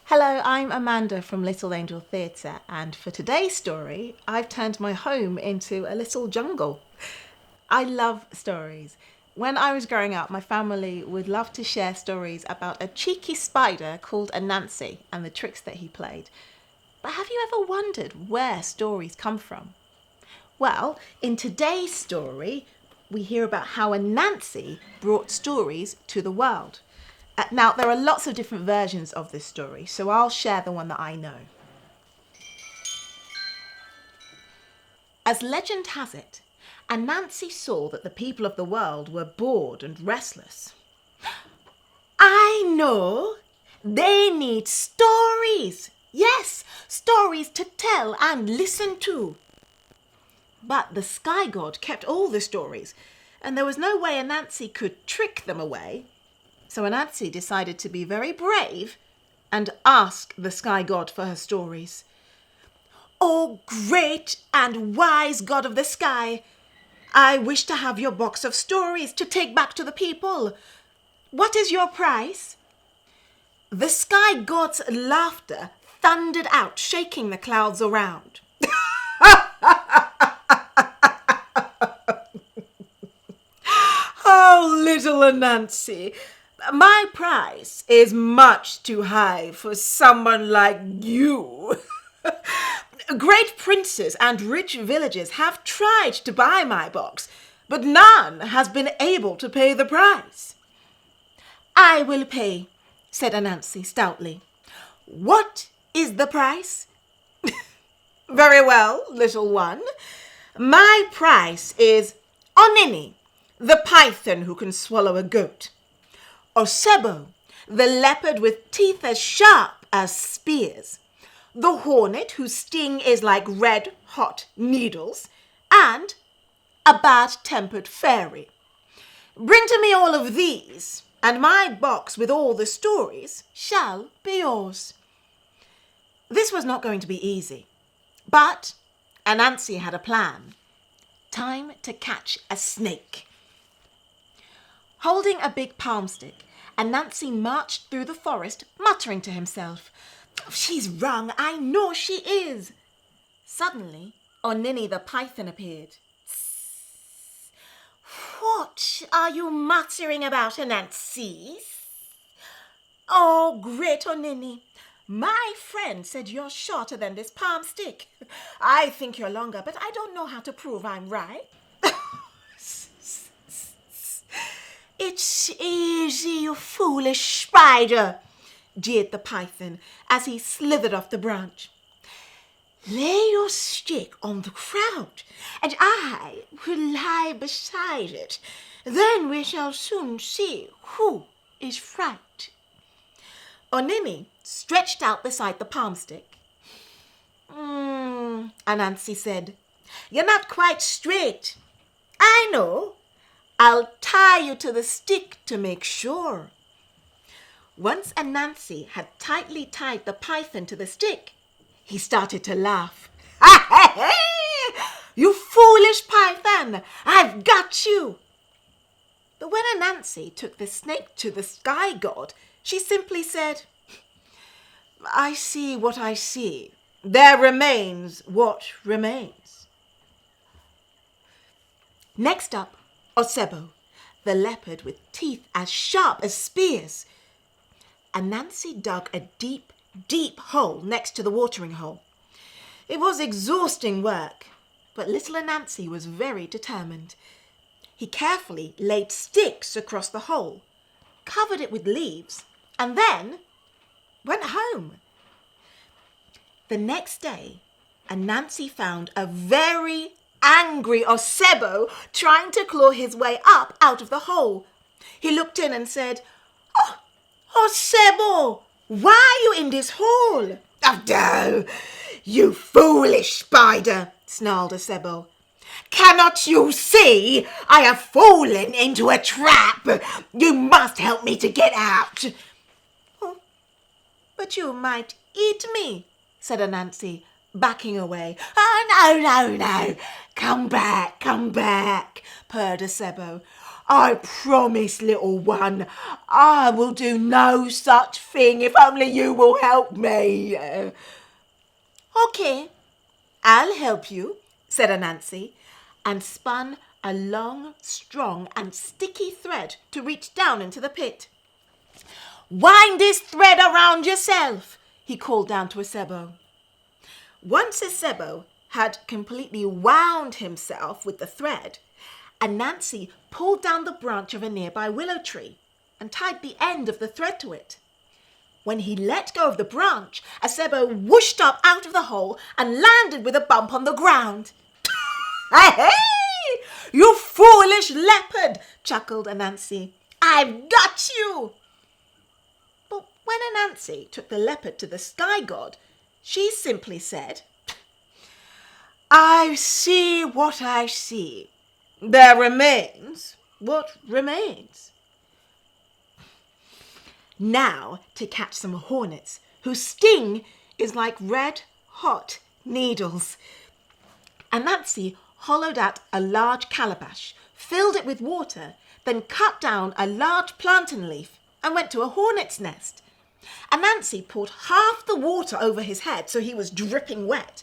Hello, I'm Amanda from Little Angel Theatre, and for today's story, I've turned my home into a little jungle. I love stories. When I was growing up, my family would love to share stories about a cheeky spider called Anansi and the tricks that he played. But have you ever wondered where stories come from? Well, in today's story, we hear about how Anansi brought stories to the world. Now, there are lots of different versions of this story, so I'll share the one that I know. As legend has it, Anansi saw that the people of the world were bored and restless. I know! They need stories! Yes, stories to tell and listen to. But the sky god kept all the stories, and there was no way Anansi could trick them away. So Anansi decided to be very brave and ask the sky god for her stories. "Oh, great and wise god of the sky, I wish to have your box of stories to take back to the people. What is your price?" The sky god's laughter thundered out, shaking the clouds around. "Oh, little Anansi, my price is much too high for someone like you. Great princes and rich villagers have tried to buy my box, but none has been able to pay the price." "I will pay," said Anansi stoutly. "What is the price?" "Very well, little one. My price is Onini, the python who can swallow a goat. Osebo, the leopard with teeth as sharp as spears. The hornet whose sting is like red-hot needles. And a bad-tempered fairy. Bring to me all of these, and my box with all the stories shall be yours." This was not going to be easy, but Anansi had a plan. Time to catch a snake. Holding a big palm stick, Anansi marched through the forest, muttering to himself, "She's wrong, I know she is." Suddenly, Onini the python appeared. "What are you muttering about, Anansi?" "Oh, great Onini, my friend said you're shorter than this palm stick. I think you're longer, but I don't know how to prove I'm right." "It's easy, you foolish spider," jeered the python as he slithered off the branch. "Lay your stick on the ground, and I will lie beside it. Then we shall soon see who is right." Onini stretched out beside the palm stick. Anansi said, "You're not quite straight. I know. I'll tie you to the stick to make sure." Once Anansi had tightly tied the python to the stick, he started to laugh. "You foolish python, I've got you." But when Anansi took the snake to the sky god, she simply said, "I see what I see. There remains what remains." Next up, Osebo, the leopard with teeth as sharp as spears. Anansi dug a deep, deep hole next to the watering hole. It was exhausting work, but little Anansi was very determined. He carefully laid sticks across the hole, covered it with leaves, and then went home. The next day, Anansi found a very angry Osebo trying to claw his way up out of the hole. He looked in and said, "Oh, Osebo, why are you in this hole?" "Oh, you foolish spider," snarled Osebo. "Cannot you see I have fallen into a trap? You must help me to get out." "Oh, but you might eat me," said Anansi, backing away. "Oh, no. Come back, purred Osebo. I promise, little one, I will do no such thing if only you will help me. Okay, I'll help you, said Anansi, and spun a long, strong and sticky thread to reach down into the pit. Wind this thread around yourself, he called down to Acebo. Once Acebo had completely wound himself with the thread, Anansi pulled down the branch of a nearby willow tree and tied the end of the thread to it. When he let go of the branch, Acebo whooshed up out of the hole and landed with a bump on the ground. Hey! You foolish leopard, chuckled Anansi. I've got you! But when Anansi took the leopard to the sky god, she simply said, I see what I see. There remains what remains. Now to catch some hornets whose sting is like red-hot needles. Anansi hollowed out a large calabash, filled it with water, then cut down a large plantain leaf and went to a hornet's nest. Anansi poured half the water over his head so he was dripping wet,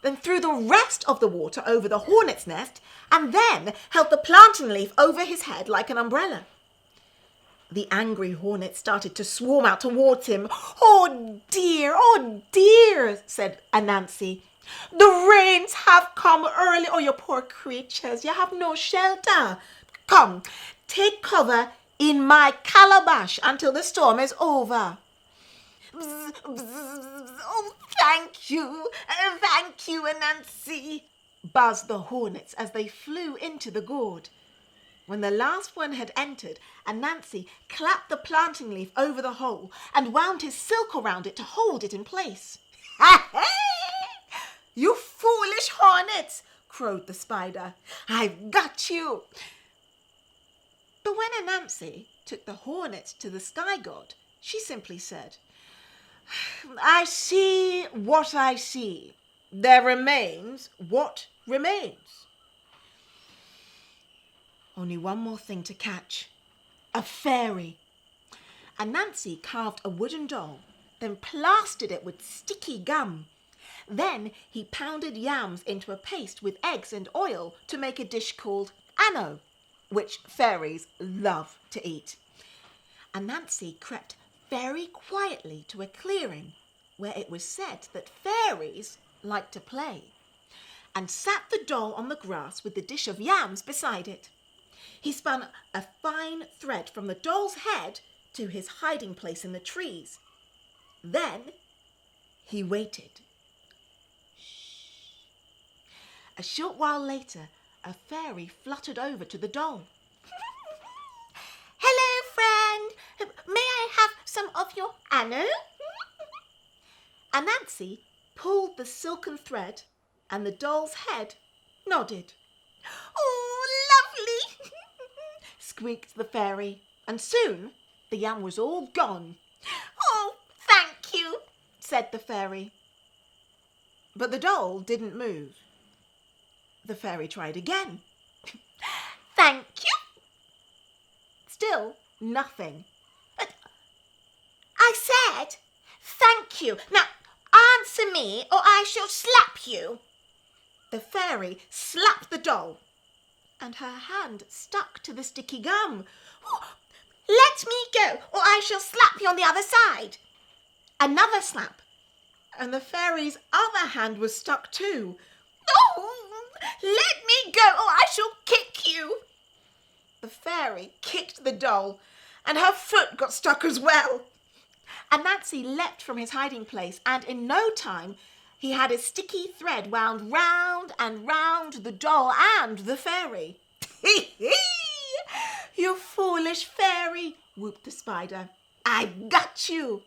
then threw the rest of the water over the hornet's nest and then held the plantain leaf over his head like an umbrella. The angry hornet started to swarm out towards him. Oh dear, said Anansi. The rains have come early. Oh, you poor creatures, you have no shelter. Come, take cover in my calabash until the storm is over. Bzz, bzz, oh, thank you, Anansi, buzzed the hornets as they flew into the gourd. When the last one had entered, Anansi clapped the plantain leaf over the hole and wound his silk around it to hold it in place. Ha-hey! You foolish hornets, crowed the spider. I've got you. But when Anansi took the hornets to the sky god, she simply said, I see what I see. There remains what remains. Only one more thing to catch. A fairy. Anansi carved a wooden doll, then plastered it with sticky gum. Then he pounded yams into a paste with eggs and oil to make a dish called anno, which fairies love to eat. Anansi crept very quietly to a clearing where it was said that fairies like to play, and sat the doll on the grass with the dish of yams beside it. He spun a fine thread from the doll's head to his hiding place in the trees. Then he waited. A short while later, a fairy fluttered over to the doll. Hello, friend. May I have some of your anno? Anansi pulled the silken thread and the doll's head nodded. Oh, lovely, squeaked the fairy, and soon the yam was all gone. Oh, thank you, said the fairy. But the doll didn't move. The fairy tried again. Thank you. Still nothing. I said, thank you. Now answer me or I shall slap you. The fairy slapped the doll and her hand stuck to the sticky gum. Let me go or I shall slap you on the other side. Another slap and the fairy's other hand was stuck too. Oh, let me go or I shall kick you. The fairy kicked the doll and her foot got stuck as well. Anansi leapt from his hiding place and in no time he had his sticky thread wound round and round the doll and the fairy. You foolish fairy, whooped the spider. I've got you.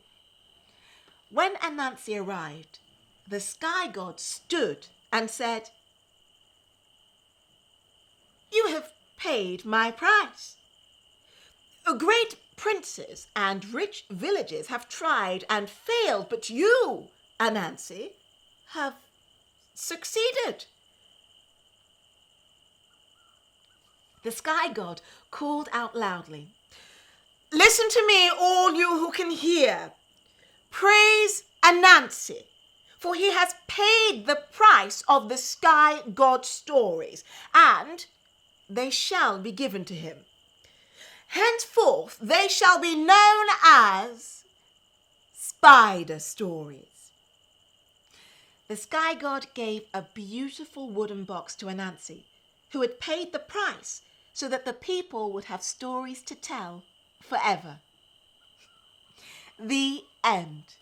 When Anansi arrived, the sky god stood and said, You have paid my price. Great princes and rich villages have tried and failed, but you, Anansi, have succeeded. The sky god called out loudly, "Listen to me, all you who can hear. Praise Anansi, for he has paid the price of the sky god stories, and they shall be given to him. Henceforth they shall be known as spider stories." The sky god gave a beautiful wooden box to Anansi, who had paid the price so that the people would have stories to tell forever. The end.